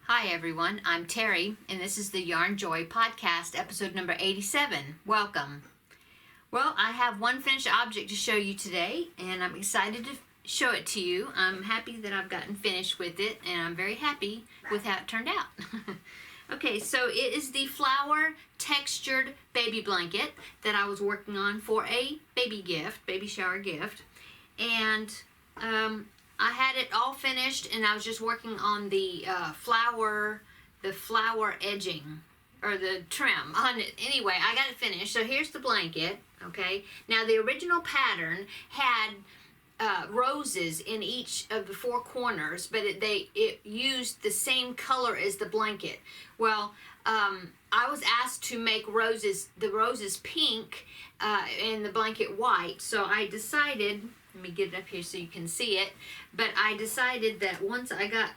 Hi everyone, I'm Terry, and this is the Yarnjoy podcast, episode number 87. Welcome. Well, I have one finished object to show you today, and I'm excited to show it to you. I'm happy that I've gotten finished with it, and I'm very happy with how it turned out. Okay, so it is the flower textured baby blanket that I was working on for a baby shower gift. And I had it all finished, and I was just working on the flower edging, or the trim on it. Anyway, I got it finished. So here's the blanket, okay? Now the original pattern had roses in each of the four corners, but it used the same color as the blanket. Well, I was asked to make the roses pink and the blanket white, so I decided, let me get it up here so you can see it, but I decided that once I got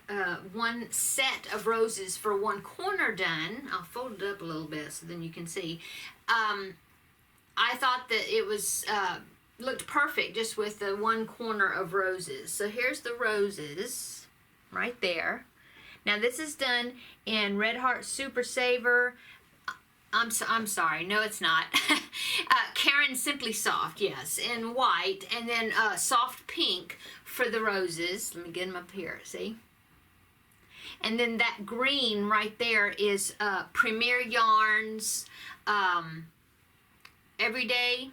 one set of roses for one corner done, I'll fold it up a little bit so then you can see, I thought that it was looked perfect just with the one corner of roses. So here's the roses right there. Now this is done in Red Heart Super Saver. I'm sorry, no it's not. Karen Simply Soft, yes, in white, and then soft pink for the roses. Let me get them up here, see? And then that green right there is Premier Yarns Everyday.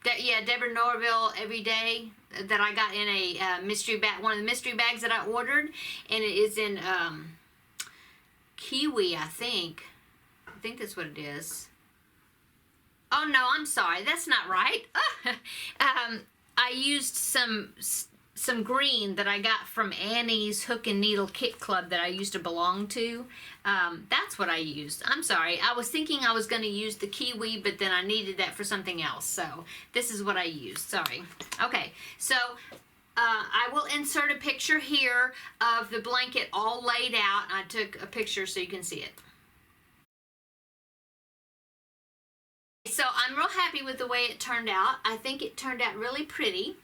Deborah Norville Everyday that I got in a mystery bag, one of the mystery bags that I ordered, and it is in kiwi, I think that's what it is. Oh no, I'm sorry, that's not right. I used some green that I got from Annie's Hook and Needle Kit Club that I used to belong to. That's what I used. I'm sorry, I was thinking I was going to use the kiwi, but then I needed that for something else, so this is what I used. Sorry. Okay, so I will insert a picture here of the blanket all laid out. I took a picture so you can see it. So I'm real happy with the way it turned out. I think it turned out really pretty,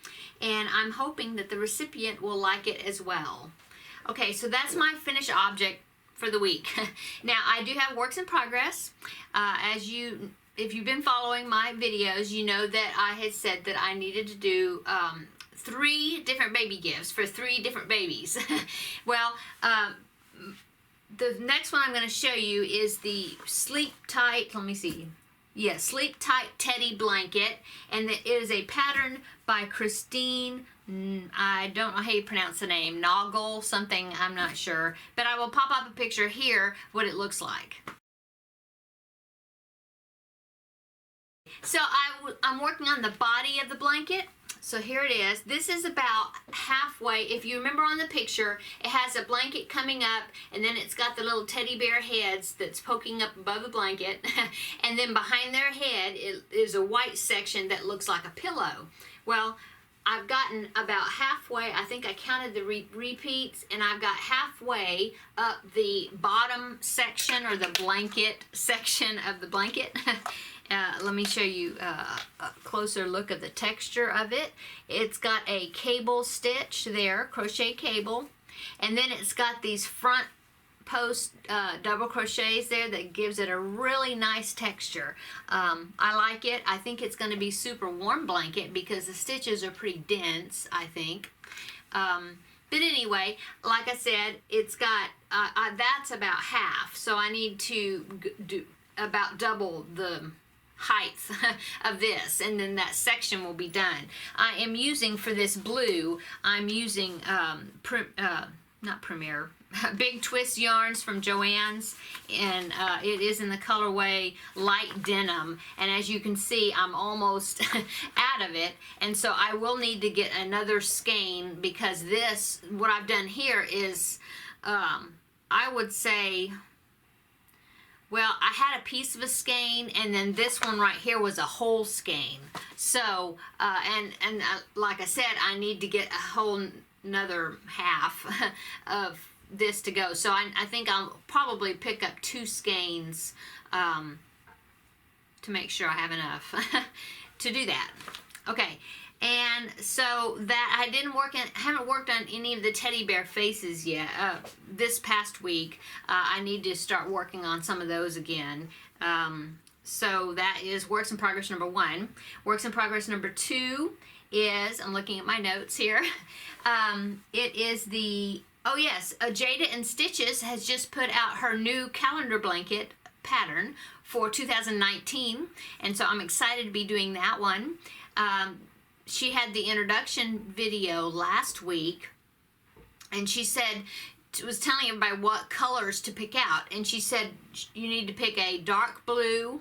and I'm hoping that the recipient will like it as well. Okay, so that's my finished object for the week. Now, I do have works in progress. If you've been following my videos, you know that I had said that I needed to do 3 different baby gifts for 3 different babies. Well, the next one I'm going to show you is the Sleep Tight, let me see. Yes, Sleep Tight Teddy Blanket, and it is a pattern by Christine, I don't know how you pronounce the name, Noggle something, I'm not sure, but I will pop up a picture here what it looks like. So I'm working on the body of the blanket. So here it is. This is about halfway. If you remember on the picture, it has a blanket coming up, and then it's got the little teddy bear heads that's poking up above the blanket. And then behind their head is a white section that looks like a pillow. Well, I've gotten about halfway. I think I counted the repeats, and I've got halfway up the bottom section, or the blanket section of the blanket. Let me show you a closer look of the texture of it. It's got a cable stitch there, crochet cable, and then it's got these front post double crochets there that gives it a really nice texture. I like it. I think it's going to be super warm blanket because the stitches are pretty dense, I think. But anyway, like I said, it's got, that's about half, so I need to do about double the height of this, and then that section will be done. I am using, for this blue, I'm using not Premier, Big Twist yarns from Joann's, and it is in the colorway Light Denim, and as you can see, I'm almost out of it, and so I will need to get another skein, because this, what I've done here is, I would say, well, I had a piece of a skein, and then this one right here was a whole skein. So, like I said, I need to get a whole another half of this to go. So I think I'll probably pick up 2 skeins to make sure I have enough to do that. Okay, And so that I haven't worked on any of the teddy bear faces yet. This past week, I need to start working on some of those again. So that is works in progress number 1. Works in progress number 2 is, I'm looking at my notes here. It is the, oh yes, Jada and Stitches has just put out her new calendar blanket pattern for 2019, and so I'm excited to be doing that one. She had the introduction video last week, and she was telling everybody what colors to pick out, and she said you need to pick a dark blue,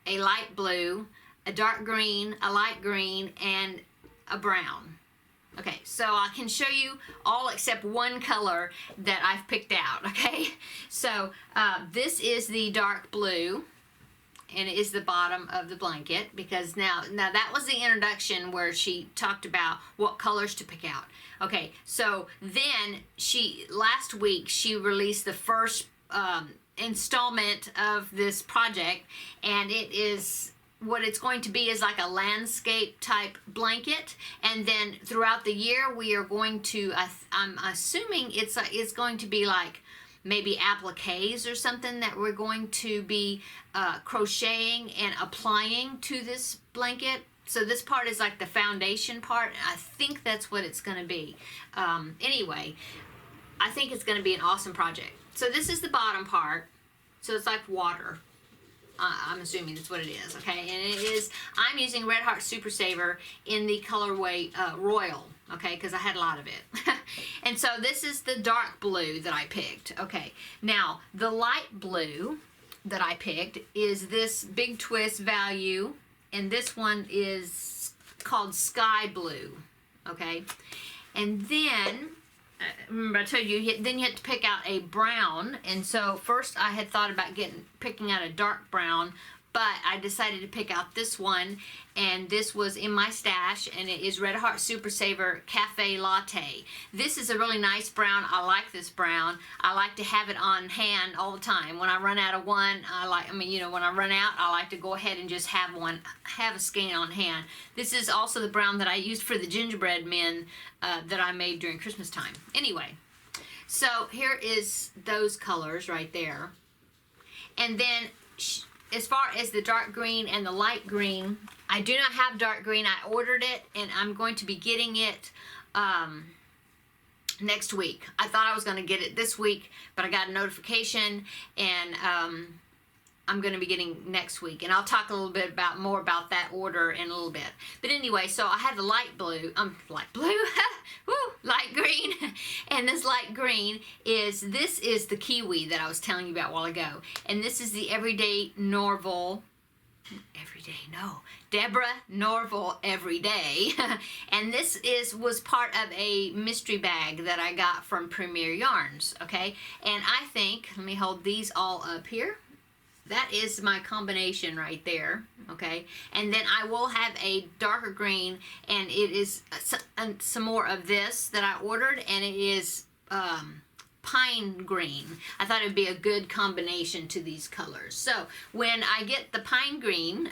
a light blue, a dark green, a light green, and a brown. Okay, so I can show you all except one color that I've picked out, okay? So this is the dark blue, and it is the bottom of the blanket, because now that was the introduction where she talked about what colors to pick out. Okay, so then last week she released the first installment of this project, and what it's going to be is like a landscape type blanket, and then throughout the year we are going to, I'm assuming it's going to be like maybe appliques or something that we're going to be crocheting and applying to this blanket. So this part is like the foundation part. I think that's what it's going to be. Anyway, I think it's going to be an awesome project. So this is the bottom part. So it's like water. I'm assuming that's what it is, okay? And it is, I'm using Red Heart Super Saver in the colorway Royal, okay? Because I had a lot of it. And so this is the dark blue that I picked, okay? Now, the light blue that I picked is this Big Twist Value, and this one is called Sky Blue, okay? And then, remember I told you, then you have to pick out a brown, and so first I had thought about picking out a dark brown, but I decided to pick out this one, and this was in my stash, and it is Red Heart Super Saver Cafe Latte. This is a really nice brown. I like this brown. I like to have it on hand all the time. When I run out of one, when I run out, I like to go ahead and just have a skein on hand. This is also the brown that I used for the gingerbread men that I made during Christmas time. Anyway, so here is those colors right there. And then as far as the dark green and the light green, I do not have dark green. I ordered it, and I'm going to be getting it next week. I thought I was going to get it this week, but I got a notification, and I'm going to be getting next week, and I'll talk a little bit more about that order in a little bit. But anyway, so I have the light blue, Woo, light green, and this light green is the kiwi that I was telling you about a while ago, and this is the Deborah Norville Everyday, and this was part of a mystery bag that I got from Premier Yarns, okay? And I think, let me hold these all up here. That is my combination right there, okay? And then I will have a darker green, and it is some more of this that I ordered, and it is pine green. I thought it would be a good combination to these colors. So when I get the pine green,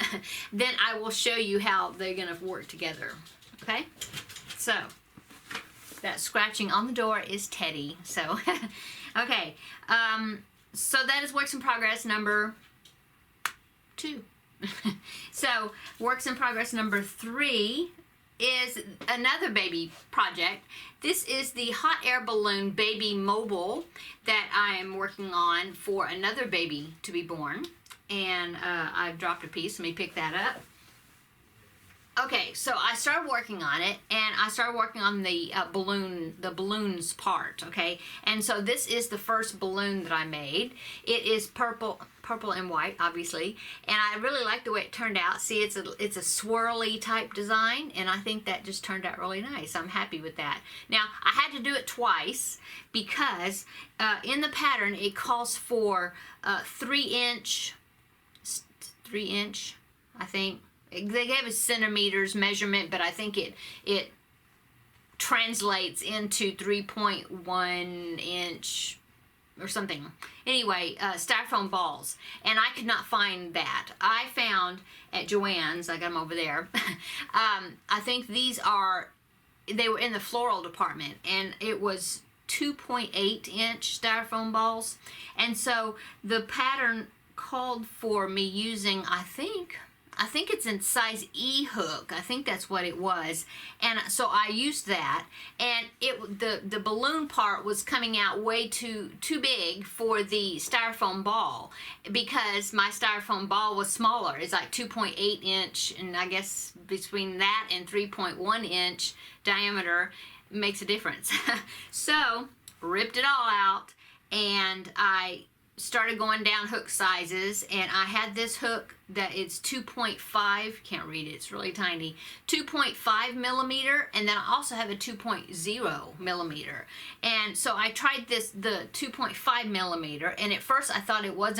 then I will show you how they're going to work together, okay? So that scratching on the door is Teddy. So, okay. So that is works in progress number 2. So works in progress number 3 is another baby project. This is the hot air balloon baby mobile that I am working on for another baby to be born. And I've dropped a piece. Let me pick that up. Okay, so I started working on it, and I started working on the balloons part, okay? And so this is the first balloon that I made. It is purple and white, obviously, and I really like the way it turned out. See, it's a swirly type design, and I think that just turned out really nice. I'm happy with that. Now, I had to do it twice because in the pattern it calls for 3 inch, I think. They gave us centimeters measurement, but I think it translates into 3.1 inch or something. Anyway, styrofoam balls. And I could not find that. I found at Joann's, I got them over there. I think they were in the floral department, and it was 2.8-inch styrofoam balls. And so the pattern called for me using, I think it's in size E hook. I think that's what it was. And so I used that, and the balloon part was coming out way too big for the styrofoam ball, because my styrofoam ball was smaller. It's like 2.8-inch, and I guess between that and 3.1-inch diameter makes a difference. So ripped it all out, and I started going down hook sizes, and I had this hook that is 2.5, can't read it, it's really tiny, 2.5 millimeter, and then I also have a 2.0 millimeter. And so I tried the 2.5 millimeter, and at first I thought it was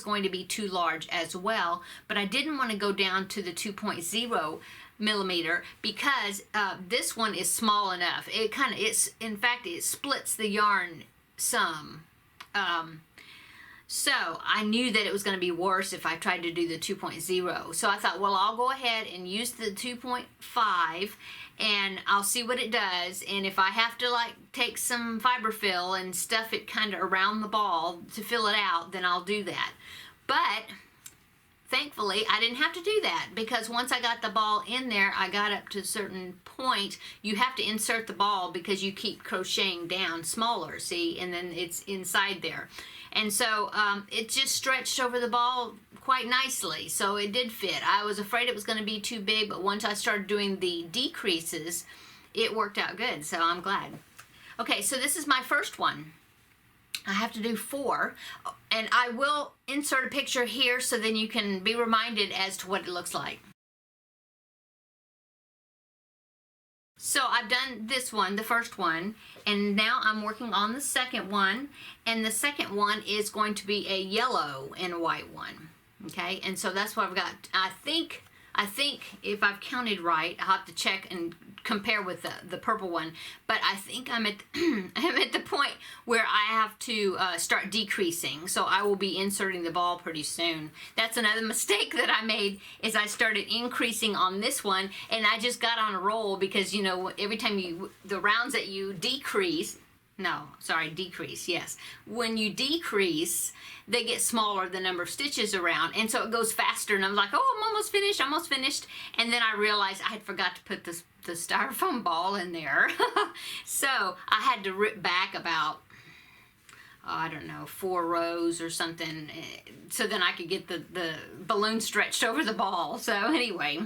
going to be too large as well, but I didn't want to go down to the 2.0 millimeter, because this one is small enough. In fact, it splits the yarn some. So I knew that it was going to be worse if I tried to do the 2.0. So I thought, well, I'll go ahead and use the 2.5, and I'll see what it does. And if I have to like take some fiberfill and stuff it kind of around the ball to fill it out, then I'll do that. But thankfully, I didn't have to do that, because once I got the ball in there, I got up to a certain point. You have to insert the ball because you keep crocheting down smaller, see, and then it's inside there. And so it just stretched over the ball quite nicely, so it did fit. I was afraid it was going to be too big, but once I started doing the decreases, it worked out good, so I'm glad. Okay, so this is my first one. I have to do 4, and I will insert a picture here so then you can be reminded as to what it looks like. So I've done this one, the first one, and now I'm working on the second one, and the second one is going to be a yellow and white one, okay? And so that's what I've got. I think if I've counted right, I'll have to check and compare with the purple one, but I think I'm at the point where I have to start decreasing, so I will be inserting the ball pretty soon. That's another mistake that I made, is I started increasing on this one, and I just got on a roll, because you know, every time the rounds that you decrease, yes, when you decrease, they get smaller, the number of stitches around, and so it goes faster, and I'm like, oh, I'm almost finished, and then I realized I had forgot to put the styrofoam ball in there. So I had to rip back about, I don't know, 4 rows or something, so then I could get the balloon stretched over the ball. So anyway,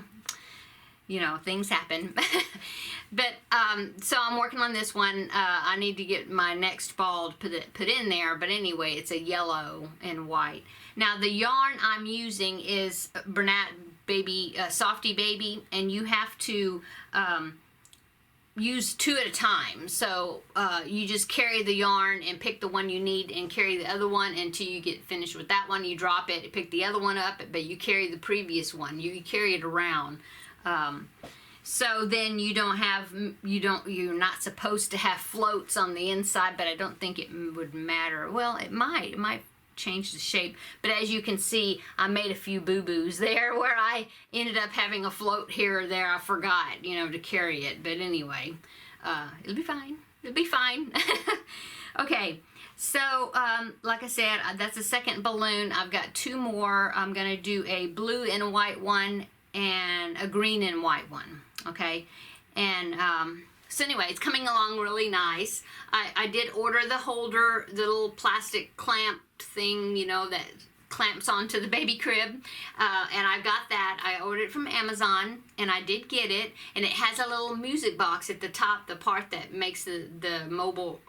you know, things happen. But so I'm working on this one. I need to get my next ball to put in there, but anyway, it's a yellow and white. Now the yarn I'm using is Bernat Baby, Softy Baby, and you have to use 2 at a time. So you just carry the yarn and pick the one you need and carry the other one until you get finished with that one. You drop it, pick the other one up, but you carry the previous one. You carry it around. So then you're not supposed to have floats on the inside, but I don't think it would matter. Well, it might change the shape, but as you can see, I made a few boo-boos there where I ended up having a float here or there. I forgot, you know, to carry it, but anyway, it'll be fine. Okay, so like I said, that's the second balloon. I've got 2 more. I'm gonna do a blue and white one and a green and white one, okay? And so anyway, it's coming along really nice. I did order the holder, the little plastic clamp thing, you know, that clamps onto the baby crib, and I got that. I ordered it from Amazon, and I did get it, and it has a little music box at the top, the part that makes the mobile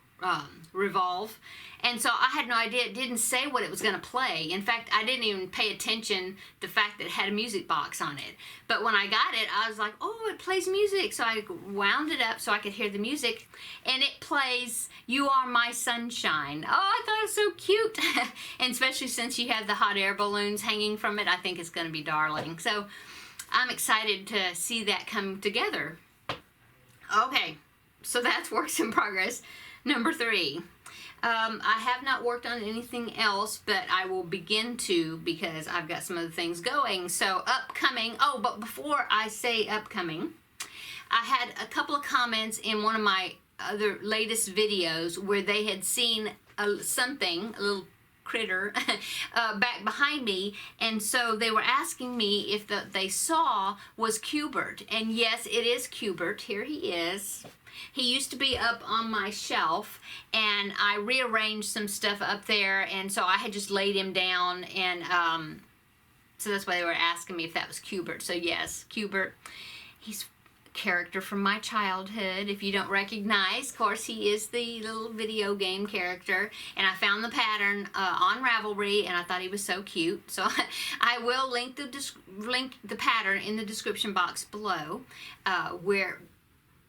revolve. And so I had no idea. It didn't say what it was going to play. In fact, I didn't even pay attention to the fact that it had a music box on it. But when I got it, I was like, oh, it plays music. So I wound it up so I could hear the music. And it plays You Are My Sunshine. Oh, I thought it was so cute. And especially since you have the hot air balloons hanging from it, I think it's going to be darling. So I'm excited to see that come together. Okay, so that's works in progress. Number 3. I have not worked on anything else, but I will begin to because I've got some other things going. So upcoming, oh, but before I say upcoming, I had a couple of comments in one of my other latest videos where they had seen something, a little critter, back behind me, and so they were asking me if they saw was Cubert. And yes, it is Cubert. Here he is. He used to be up on my shelf, and I rearranged some stuff up there, and so I had just laid him down, and so that's why they were asking me if that was Cubert. So yes, Cubert. He's a character from my childhood. If you don't recognize, of course, he is the little video game character, and I found the pattern on Ravelry, and I thought he was so cute. So I will link the pattern in the description box below, where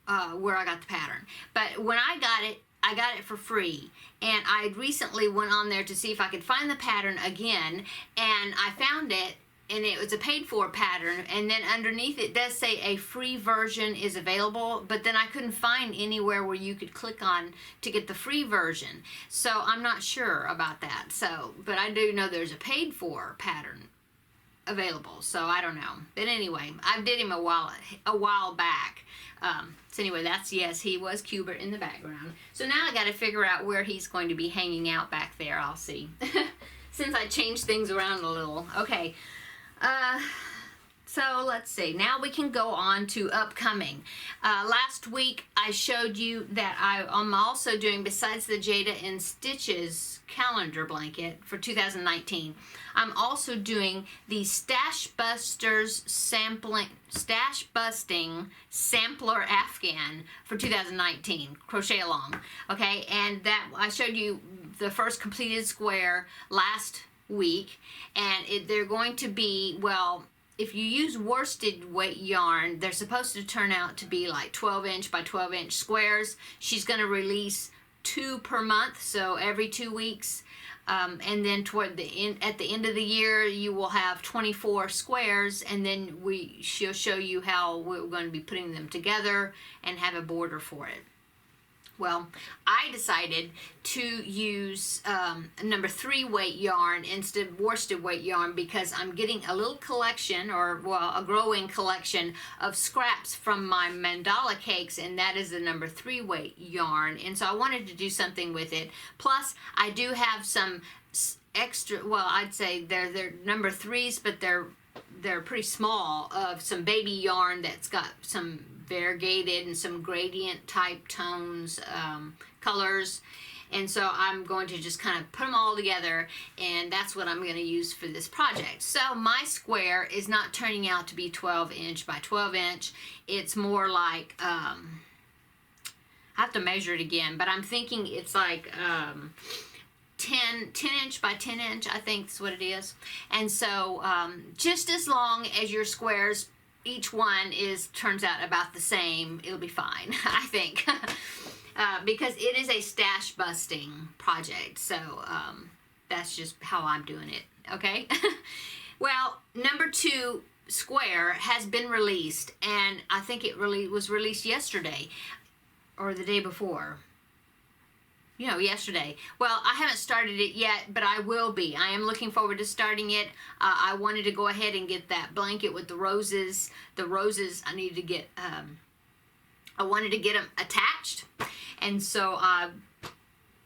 I got the pattern. But when I got it for free, and I recently went on there to see if I could find the pattern again, and I found it, and it was a paid for pattern, and then underneath it does say a free version is available, but then I couldn't find anywhere where you could click on to get the free version. So I'm not sure about that. So, but I do know there's a paid for pattern available, so I don't know. But anyway, I did him a while back. So anyway, yes, he was Cubert in the background. So now I got to figure out where he's going to be hanging out back there. I'll see. Since I changed things around a little. Okay. So let's see. Now we can go on to upcoming. Last week I showed you that I'm also doing, besides the Jada and Stitches calendar blanket for 2019, I'm also doing the Stash Busting Sampler Afghan for 2019, crochet along. Okay, and that I showed you the first completed square last week, and they're going to be, well, if you use worsted weight yarn, they're supposed to turn out to be like 12-inch by 12-inch squares. She's going to release 2 per month, so every 2 weeks. And then at the end of the year, you will have 24 squares, and then she'll show you how we're going to be putting them together and have a border for it. Well, I decided to use number 3 weight yarn instead of worsted weight yarn because I'm getting a little collection, or well, a growing collection of scraps from my mandala cakes, and that is the number 3 weight yarn. And so I wanted to do something with it. Plus, I do have some extra, well, I'd say they're number 3s, but they're pretty small, of some baby yarn that's got some variegated and some gradient type tones, colors, and so I'm going to just kind of put them all together, and that's what I'm going to use for this project. So my square is not turning out to be 12-inch by 12-inch. It's more like, I have to measure it again, but I'm thinking it's like 10-inch by 10-inch, I think that's what it is. And so just as long as your squares, each one turns out about the same, it'll be fine, I think. Because it is a stash busting project, so that's just how I'm doing it, okay? Well, number 2 square has been released, and I think it really was released yesterday, or the day before. Yesterday. Well, I haven't started it yet, but I will be. I am looking forward to starting it. I wanted to go ahead and get that blanket with the roses. The roses, I needed to get, I wanted to get them attached, and so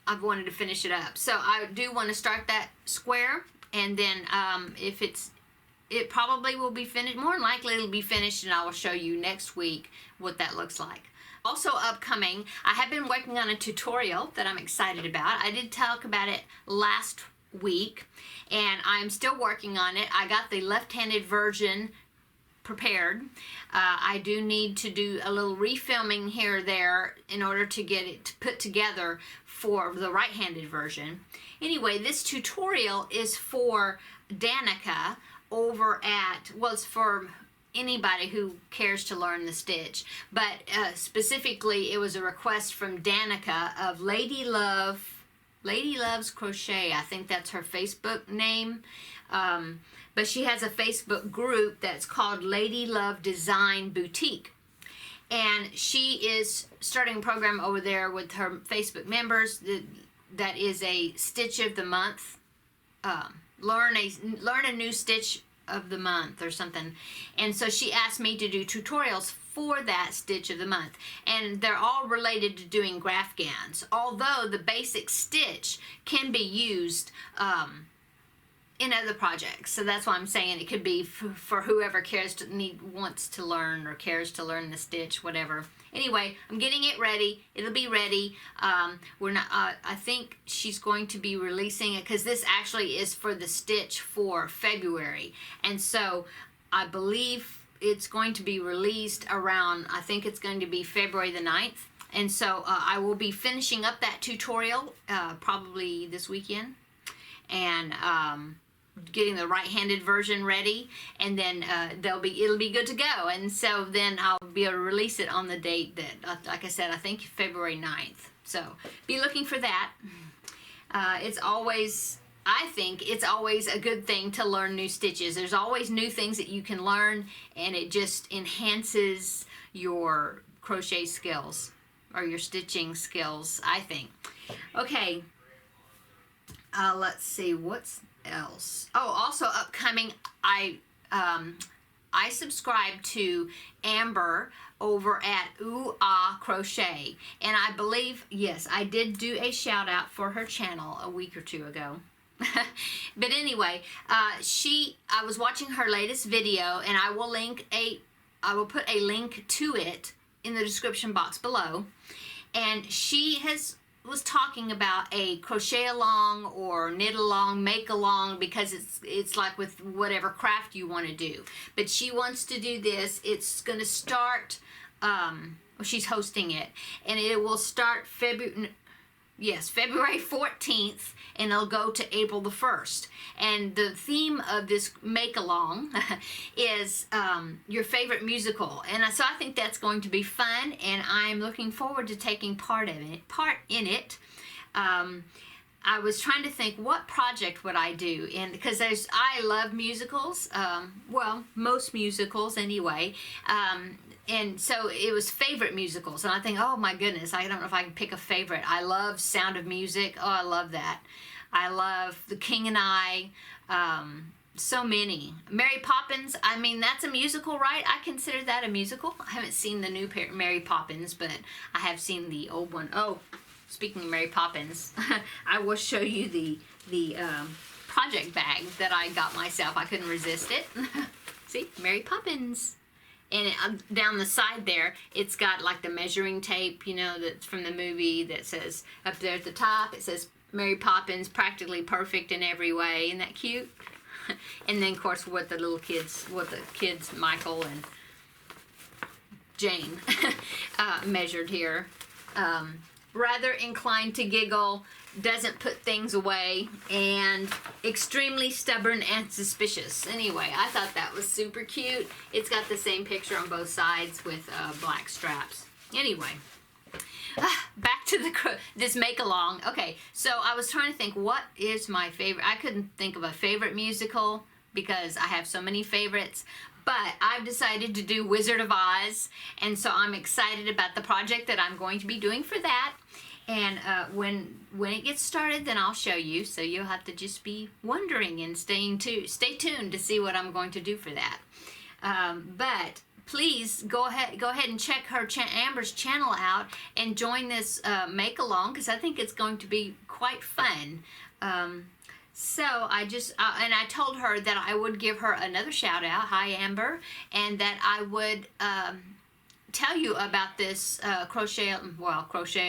I've wanted to finish it up. So I do want to start that square, and then it probably will be finished. More than likely it'll be finished, and I will show you next week what that looks like. Also upcoming, I have been working on a tutorial that I'm excited about. I did talk about it last week, and I'm still working on it. I got the left-handed version prepared. I do need to do a little refilming here or there in order to get it put together for the right-handed version. Anyway, this tutorial is for Danica over at, well, it's for anybody who cares to learn the stitch, but specifically it was a request from Danica of Lady Loves Crochet. I think that's her Facebook name, but she has a Facebook group that's called Lady Love Design Boutique, and she is starting a program over there with her Facebook members that is a stitch of the month. Learn a new stitch of the month or something. And so she asked me to do tutorials for that stitch of the month. And they're all related to doing graph gowns. Although the basic stitch can be used in other projects. So that's why I'm saying it could be for whoever wants to learn or cares to learn the stitch, whatever. Anyway, I'm getting it ready. It'll be ready. I think she's going to be releasing it because this actually is for the stitch for February. And so I believe it's going to be released around, I think it's going to be February the 9th. And so I will be finishing up that tutorial probably this weekend. And getting the right-handed version ready, and then it'll be good to go. And so then I'll be able to release it on the date that, like I said, I think February 9th. So be looking for that. I think it's always a good thing to learn new stitches. There's always new things that you can learn, and it just enhances your crochet skills or your stitching skills, I think. Okay, let's see what's else. Oh, also upcoming, I subscribe to Amber over at Ooh Ah Crochet, and I believe, yes, I did do a shout out for her channel a week or two ago. But anyway, I was watching her latest video, and I will put a link to it in the description box below. And she was talking about a crochet along or knit along, make along, because it's like with whatever craft you want to do. But she wants to do this. It's going to start, she's hosting it, and it will start February 14th, and it'll go to April the 1st. And the theme of this make-along is your favorite musical. And so I think that's going to be fun, and I'm looking forward to taking part in it. I was trying to think, what project would I do? And because I love musicals, well, most musicals anyway. And so it was favorite musicals, and I think, oh my goodness, I don't know if I can pick a favorite. I love Sound of Music. Oh, I love that. I love The King and I. So many. Mary Poppins, I mean, that's a musical, right? I consider that a musical. I haven't seen the new Mary Poppins, but I have seen the old one. Oh, speaking of Mary Poppins, I will show you the project bag that I got myself. I couldn't resist it. See, Mary Poppins. And down the side there, it's got like the measuring tape, you know, that's from the movie that says, up there at the top, it says Mary Poppins, practically perfect in every way. Isn't that cute? And then, of course, what the kids, Michael and Jane, measured here. Rather inclined to giggle, doesn't put things away, and extremely stubborn and suspicious. Anyway, I thought that was super cute. It's got the same picture on both sides with black straps. Anyway, back to this make-along. Okay, so I was trying to think, what is my favorite? I couldn't think of a favorite musical because I have so many favorites. But I've decided to do Wizard of Oz, and so I'm excited about the project that I'm going to be doing for that. And when it gets started, then I'll show you. So you'll have to just be wondering and stay tuned to see what I'm going to do for that. But please go ahead and check her Amber's channel out and join this make along, because I think it's going to be quite fun. So I told her that I would give her another shout out, hi Amber, and that I would tell you about this crochet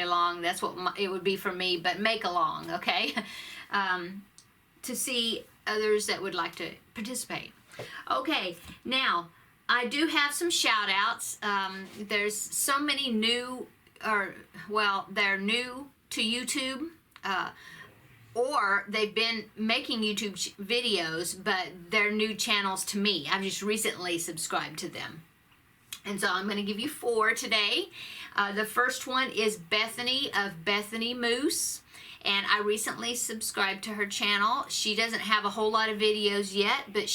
along, that's what it would be for me, but make along, okay? To see others that would like to participate. Okay, now I do have some shout outs. There's so many they're new to YouTube, or they've been making YouTube videos, but they're new channels to me. I've just recently subscribed to them. And so I'm going to give you 4 today. The first one is Bethany of Bethany Moose. And I recently subscribed to her channel. She doesn't have a whole lot of videos yet, but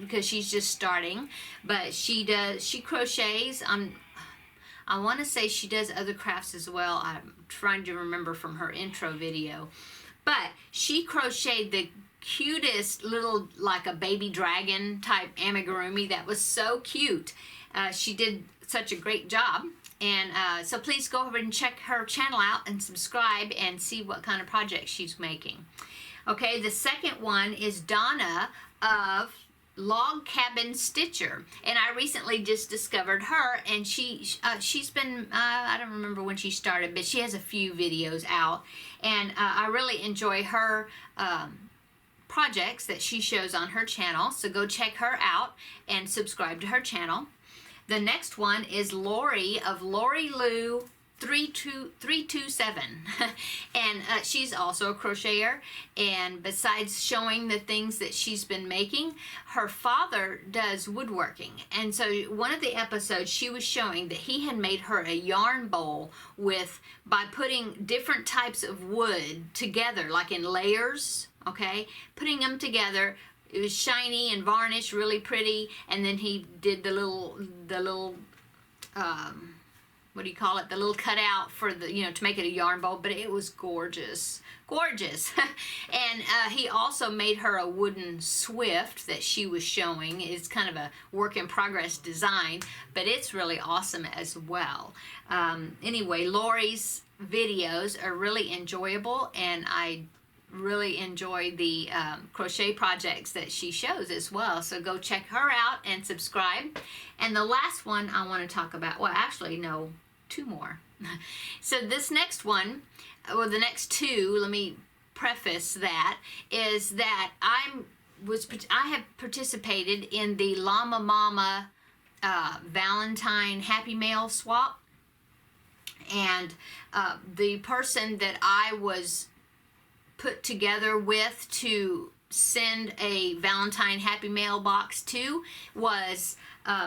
because she's just starting. But she crochets. I want to say she does other crafts as well. I'm trying to remember from her intro video. But she crocheted the cutest little, like a baby dragon type amigurumi that was so cute. She did such a great job. And so please go over and check her channel out and subscribe and see what kind of projects she's making. Okay, the second one is Donna of Log Cabin Stitcher, and I recently just discovered her, and she's been I don't remember when she started, but she has a few videos out, and I really enjoy her projects that she shows on her channel, so go check her out and subscribe to her channel. The next one is Lori of Lori Lou 327 and she's also a crocheter, and besides showing the things that she's been making, her father does woodworking, and so one of the episodes she was showing that he had made her a yarn bowl by putting different types of wood together, like in layers, okay, putting them together. It was shiny and varnished, really pretty, and then he did the little what do you call it? The little cutout for the, to make it a yarn bowl, but it was gorgeous. Gorgeous. And he also made her a wooden swift that she was showing. It's kind of a work in progress design, but it's really awesome as well. Anyway, Lori's videos are really enjoyable, and I really enjoy the crochet projects that she shows as well, so go check her out and subscribe. And the last one I want to talk about, well, actually no, two more. So this next one, well, the next two, let me preface that, is that I have participated in the Llama Mama Valentine Happy Mail swap, and the person that I was put together with to send a Valentine Happy Mail box to was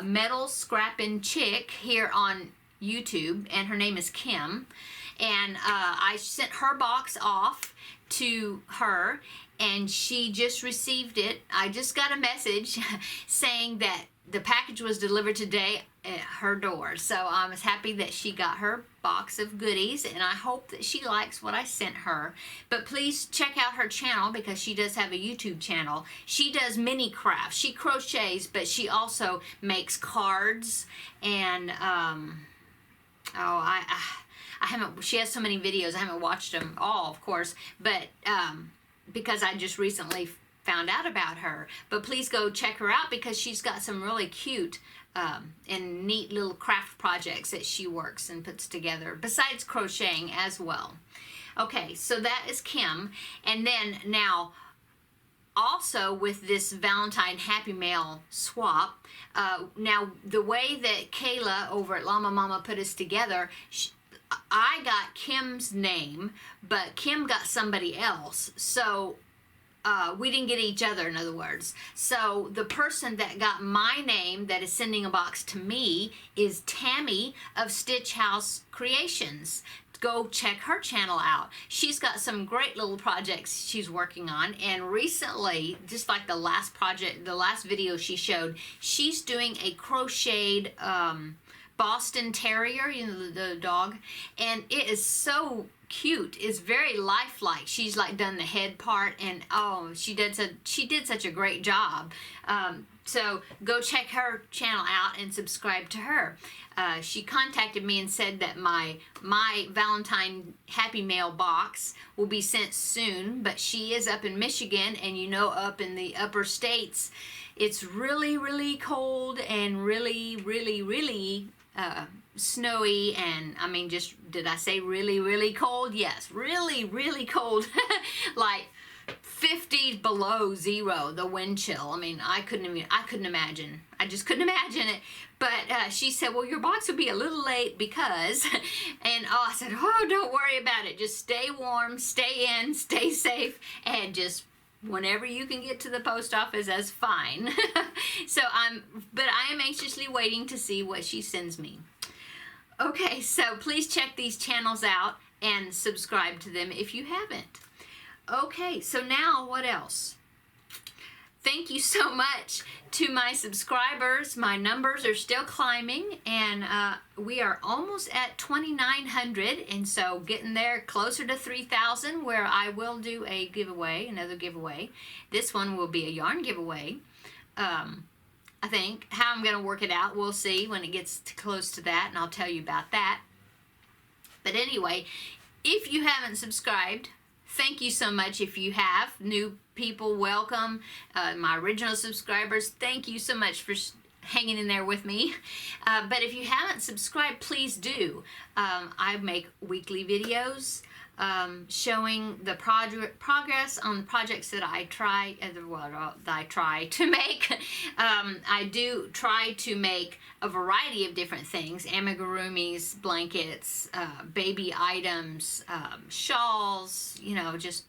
Metal Scrappin' Chick here on YouTube, and her name is Kim, and I sent her box off to her, and she just received it. I just got a message saying that the package was delivered today at her door, so I was happy that she got her box of goodies, and I hope that she likes what I sent her. But please check out her channel, because she does have a YouTube channel. She does mini crafts. She crochets, but she also makes cards, and I haven't, she has so many videos, I haven't watched them all, of course, but because I just recently found out about her. But please go check her out, because she's got some really cute and neat little craft projects that she works and puts together, besides crocheting as well. Okay, so that is Kim. And then now, also with this Valentine Happy Mail swap, now the way that Kayla over at Llama Mama put us together, I got Kim's name, but Kim got somebody else, so we didn't get each other, in other words. So the person that got my name that is sending a box to me is Tammy of Stitch House Creations. Go check her channel out. She's got some great little projects she's working on, and recently, just like the last project, the last video she showed, she's doing a crocheted Boston Terrier, the dog, and it is so cute. It's very lifelike. She's like done the head part, and oh, she did such a great job. So go check her channel out and subscribe to her. She contacted me and said that my Valentine Happy Mail box will be sent soon, but she is up in Michigan, and up in the upper states, it's really, really cold and really, really, really snowy, and I mean, did I say really, really cold? Yes, really, really cold. Like 50 below zero, the wind chill. I mean, I couldn't imagine. I just couldn't imagine it. But she said, well, your box would be a little late because, and I said, oh, don't worry about it. Just stay warm, stay in, stay safe, and just whenever you can get to the post office, that's fine. But I am anxiously waiting to see what she sends me. Okay, so please check these channels out and subscribe to them if you haven't. Okay, so now what else? thank you so much to my subscribers. My numbers are still climbing, and we are almost at 2,900, and so getting there closer to 3,000, where I will do a giveaway, another giveaway. This one will be a yarn giveaway. I think how I'm going to work it out, we'll see when it gets close to that, and I'll tell you about that. But anyway, if you haven't subscribed, thank you so much. If you have, new people, welcome. My original subscribers, thank you so much for hanging in there with me. But if you haven't subscribed, please do. I make weekly videos showing the progress on the projects that I try to make. I do try to make a variety of different things: amigurumis, blankets, baby items, shawls, you know, just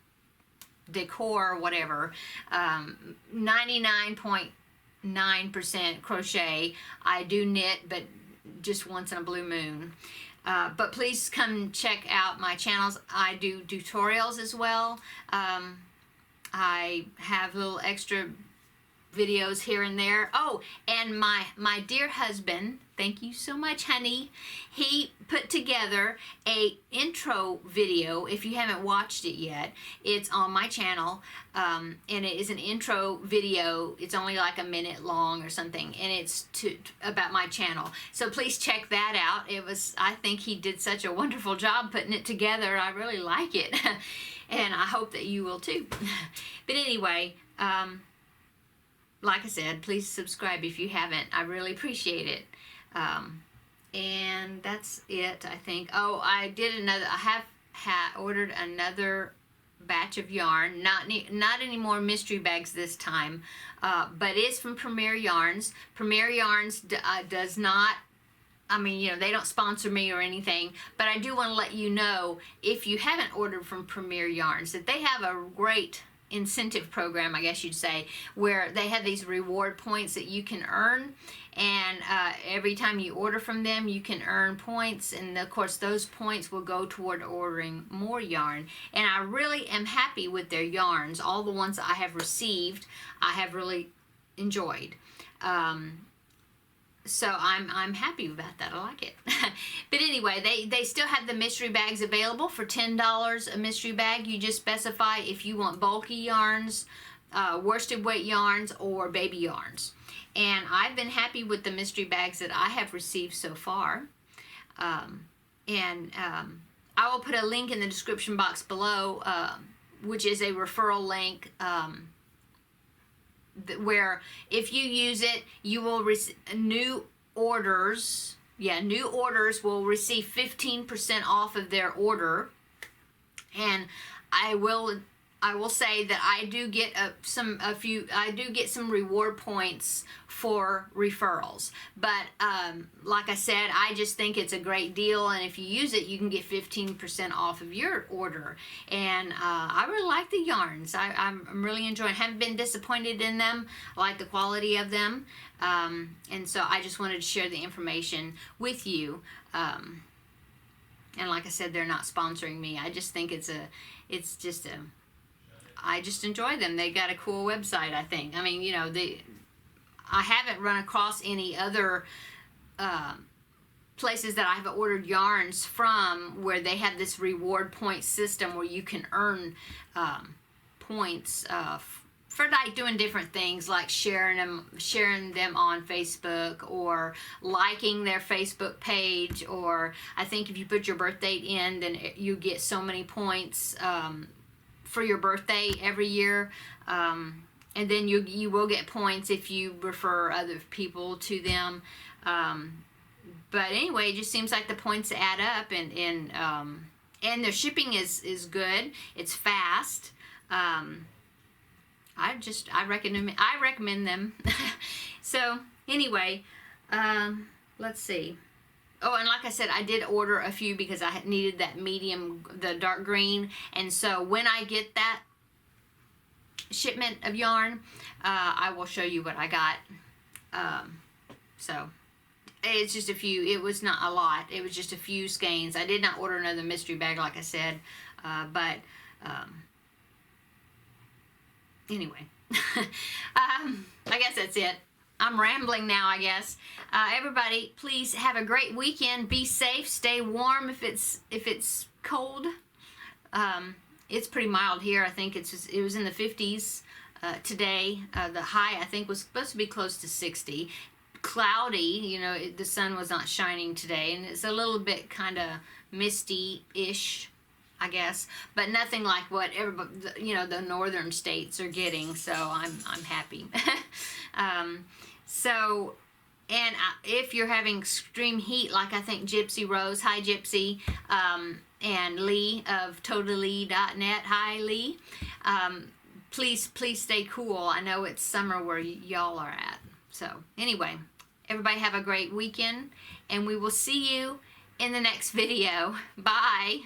decor, whatever. 99.9% crochet. I do knit, but just once in a blue moon. But please come check out my channels. I do tutorials as well. I have little extra videos here and there. Oh, and my dear husband, thank you so much, honey. He put together a intro video. If you haven't watched it yet, it's on my channel, and it is an intro video. It's only like a minute long or something, and it's about my channel. So please check that out. I think he did such a wonderful job putting it together. I really like it, and I hope that you will too. But anyway, like I said, please subscribe if you haven't. I really appreciate it. And that's it, I think. Oh, I have ordered another batch of yarn. Not any more mystery bags this time, but it's from Premier Yarns. Premier Yarns does not, I mean, you know, they don't sponsor me or anything, but I do want to let you know, if you haven't ordered from Premier Yarns, that they have a great incentive program, I guess you'd say, where they have these reward points that you can earn, and every time you order from them you can earn points, and of course those points will go toward ordering more yarn. And I really am happy with their yarns. All the ones I have received I have really enjoyed. So I'm happy about that. I like it. But anyway, they still have the mystery bags available for $10 a mystery bag. You just specify if you want bulky yarns, worsted weight yarns, or baby yarns. And I've been happy with the mystery bags that I have received so far. I will put a link in the description box below, which is a referral link, where if you use it, you will receive new orders will receive 15% off of their order. And I will say that I do get some reward points for referrals, but like I said, I just think it's a great deal, and if you use it, you can get 15% off of your order. And I really like the yarns. I'm really enjoying. Haven't been disappointed in them. I like the quality of them, and so I just wanted to share the information with you. And like I said, they're not sponsoring me. I just think I just enjoy them. They got a cool website, I think. I mean, you know, I haven't run across any other places that I've ordered yarns from where they have this reward point system where you can earn points for like doing different things, like sharing them on Facebook, or liking their Facebook page, or I think if you put your birth date in, then you get so many points for your birthday every year, and then you will get points if you refer other people to them. But anyway, it just seems like the points add up, and their shipping is good. It's fast. I recommend them. So anyway, let's see. Oh, and like I said, I did order a few because I needed that medium, the dark green. And so when I get that shipment of yarn, I will show you what I got. So it's just a few. It was not a lot. It was just a few skeins. I did not order another mystery bag, like I said. But anyway, I guess that's it. I'm rambling now, I guess. Everybody, please have a great weekend. Be safe. Stay warm if it's cold. It's pretty mild here. I think it was in the 50s today. The high, I think, was supposed to be close to 60. Cloudy, you know, the sun was not shining today, and it's a little bit kind of misty-ish, I guess, but nothing like what everybody, you know, the northern states are getting. So I'm happy. So, and if you're having extreme heat, like I think Gypsy Rose, hi Gypsy, and Lee of totalee.net, hi Lee, please stay cool. I know it's summer where y'all are at. So anyway, everybody have a great weekend, and we will see you in the next video. Bye.